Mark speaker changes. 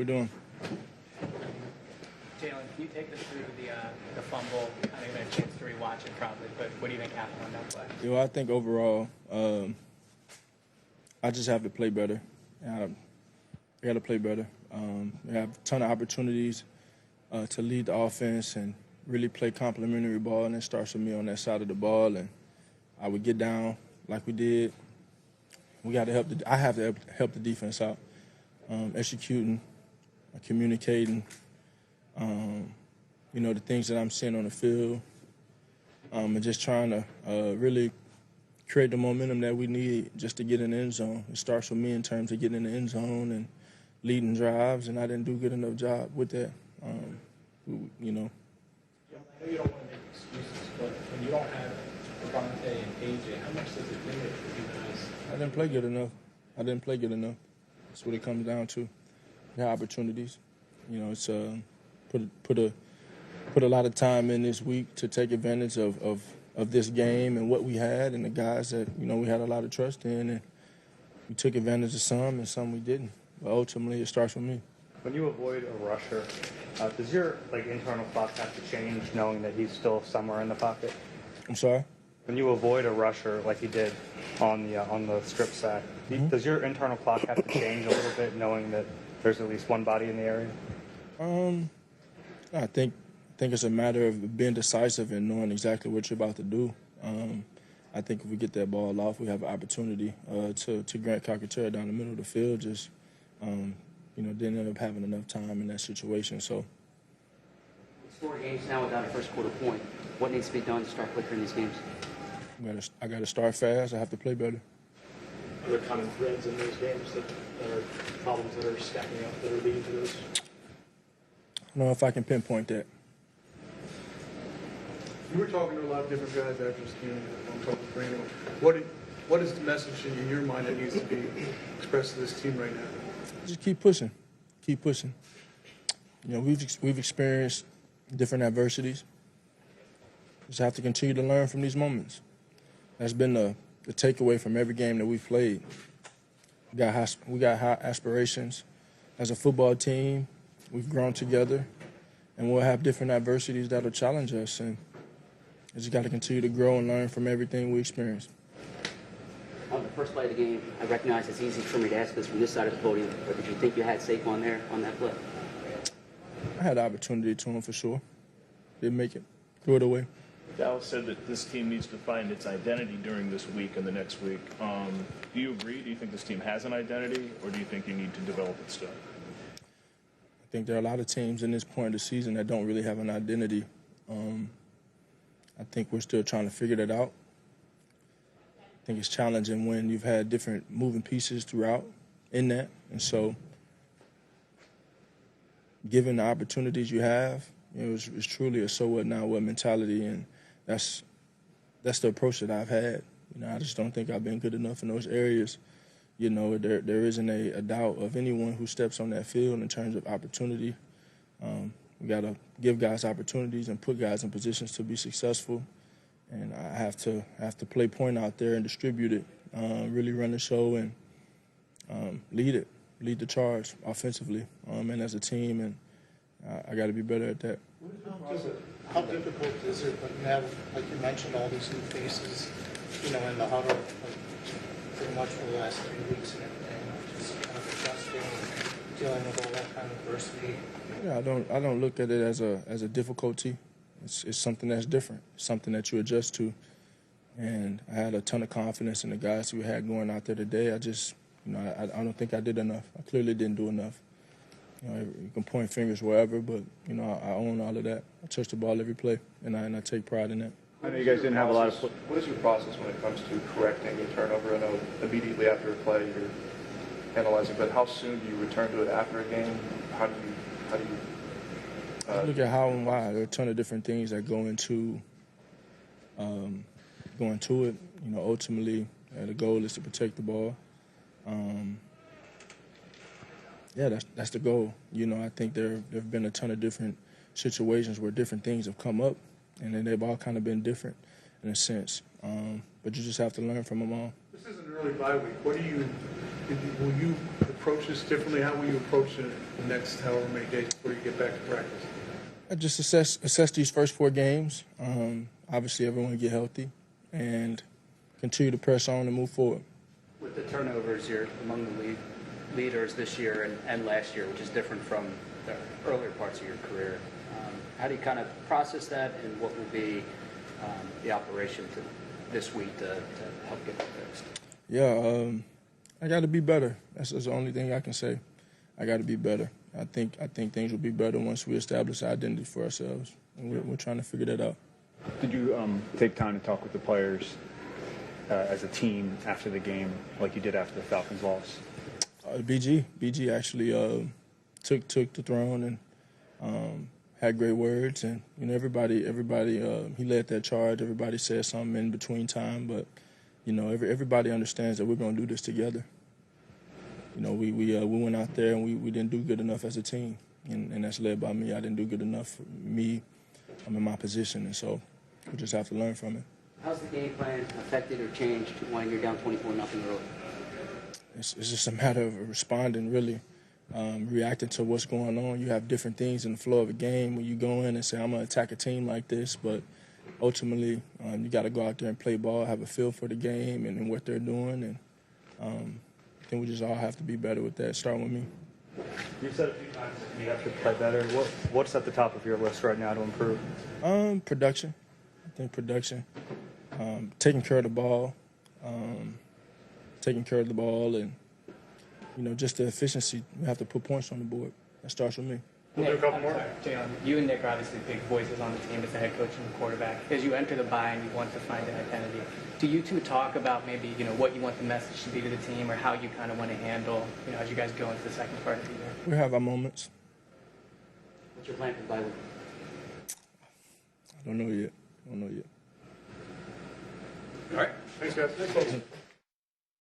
Speaker 1: we doing?
Speaker 2: Jalen, can you take us through the fumble? I didn't get a chance to rewatch it probably, but what do you think happened on that play?
Speaker 1: I think overall, I just have to play better. I got to play better. We have a ton of opportunities to lead the offense and really play complementary ball, and it starts with me on that side of the ball. And I would get down like we did. We got to help. I have to help the defense out, executing, communicating. The things that I'm seeing on the field, and just trying to really create the momentum that we need just to get in the end zone. It starts with me in terms of getting in the end zone and leading drives, and I didn't do a good enough job with that.
Speaker 3: I know you don't want to make excuses, but when you don't have Devontae and AJ, how much does it limit for you guys?
Speaker 1: I didn't play good enough. That's what it comes down to. We have opportunities. It's put a lot of time in this week to take advantage of this game and what we had and the guys that we had a lot of trust in, and we took advantage of some and some we didn't. But ultimately, it starts with me.
Speaker 4: When you avoid a rusher, does your internal clock have to change, knowing that he's still somewhere in the pocket?
Speaker 1: I'm sorry?
Speaker 4: When you avoid a rusher like you did on the strip sack, does your internal clock have to change a little bit, knowing that there's at least one body in the area?
Speaker 1: I think it's a matter of being decisive and knowing exactly what you're about to do. I think if we get that ball off, we have an opportunity to Grant Calcaterra down the middle of the field. Just didn't end up having enough time in that situation. So,
Speaker 5: It's 4 games now without a first quarter point. What needs to be done to start quicker in these games?
Speaker 1: I got to start fast. I have to play better.
Speaker 3: Are there common threads in those games that are problems that are stacking up that are leading to those?
Speaker 1: I don't know if I can pinpoint that.
Speaker 6: You were talking to a lot of different guys after this game on Coach Brino. What is the message in your mind that needs to be expressed to this team right now?
Speaker 1: Just keep pushing. Keep pushing. We've experienced different adversities. Just have to continue to learn from these moments. That's been the takeaway from every game that we've played. We got high aspirations as a football team. We've grown together, and we'll have different adversities that'll challenge us. And we just got to continue to grow and learn from everything we experience.
Speaker 5: On the first play of the game, I recognize it's easy for me to ask this from this side of the podium, but did you think you had Saquon there on that play?
Speaker 1: I had the opportunity to him for sure. Didn't make it. Threw it away.
Speaker 7: Dallas said that this team needs to find its identity during this week and the next week. Do you agree? Do you think this team has an identity, or do you think you need to develop it still?
Speaker 1: I think there are a lot of teams in this point of the season that don't really have an identity. I think we're still trying to figure that out. I think it's challenging when you've had different moving pieces throughout in that. And so given the opportunities you have, it's truly a so what now what mentality, and that's the approach that I've had. I just don't think I've been good enough in those areas. There isn't a doubt of anyone who steps on that field in terms of opportunity. We got to give guys opportunities and put guys in positions to be successful. And I have to play point out there and distribute it, really run the show and lead the charge offensively and as a team. And I got to be better at that.
Speaker 8: How difficult is it when you have, like you mentioned, all these new faces, in the huddle, pretty much for the last 3 weeks and everything, just kind of adjusting and dealing with all that kind of adversity?
Speaker 1: Yeah, I don't look at it as a difficulty. It's something that's different, something that you adjust to. And I had a ton of confidence in the guys we had going out there today. I just, I don't think I did enough. I clearly didn't do enough. You can point fingers wherever, but, I own all of that. I touch the ball every play, and I take pride in that.
Speaker 4: I know you guys didn't have a lot of.
Speaker 9: What is your process when it comes to correcting a turnover? I know immediately after a play you're analyzing, but how soon do you return to it after a game? How do you
Speaker 1: look at how and why. There are a ton of different things that go into it. Ultimately, the goal is to protect the ball. That's the goal. I think there have been a ton of different situations where different things have come up, and then they've all kind of been different in a sense. But you just have to learn from them all.
Speaker 6: This is an early bye week. Will you approach this differently? How will you approach it the next however many days before you get back to practice?
Speaker 1: I just assess these first 4 games. Obviously, everyone get healthy and continue to press on and move forward.
Speaker 5: With the turnovers, you're among the leaders this year and last year, which is different from the earlier parts of your career. How do you kind of process that, and what will be the operation this week to help get that fixed?
Speaker 1: Yeah, I got to be better. That's the only thing I can say. I got to be better. I think things will be better once we establish our identity for ourselves, and we're trying to figure that out.
Speaker 10: Did you take time to talk with the players as a team after the game, like you did after the Falcons loss?
Speaker 1: BG actually took the throne and had great words, and everybody he led that charge. Everybody said something in between time, but everybody understands that we're going to do this together. We went out there and we didn't do good enough as a team, and that's led by me. I didn't do good enough for me. I'm in my position, and so we just have to learn from it.
Speaker 5: How's the game plan affected or changed when you're down 24-0 early?
Speaker 1: It's just a matter of responding, really, reacting to what's going on. You have different things in the flow of a game when you go in and say, I'm going to attack a team like this, but ultimately you got to go out there and play ball, have a feel for the game and what they're doing, and I think we just all have to be better with that, starting with me.
Speaker 4: You said a few times that you have to play better. What's at the top of your list right now to improve?
Speaker 1: Production. I think production. Taking care of the ball. And, just the efficiency. We have to put points on the board. That starts with me.
Speaker 2: We'll do a couple more. Jalen, you and Nick are obviously big voices on the team as the head coach and the quarterback. As you enter the bye and you want to find an identity, do you two talk about maybe, what you want the message to be to the team, or how you kind of want to handle, as you guys go into the second part of the year?
Speaker 1: We have our moments.
Speaker 5: What's your plan for the bye week?
Speaker 1: I don't know yet.
Speaker 6: All right. Thanks, guys.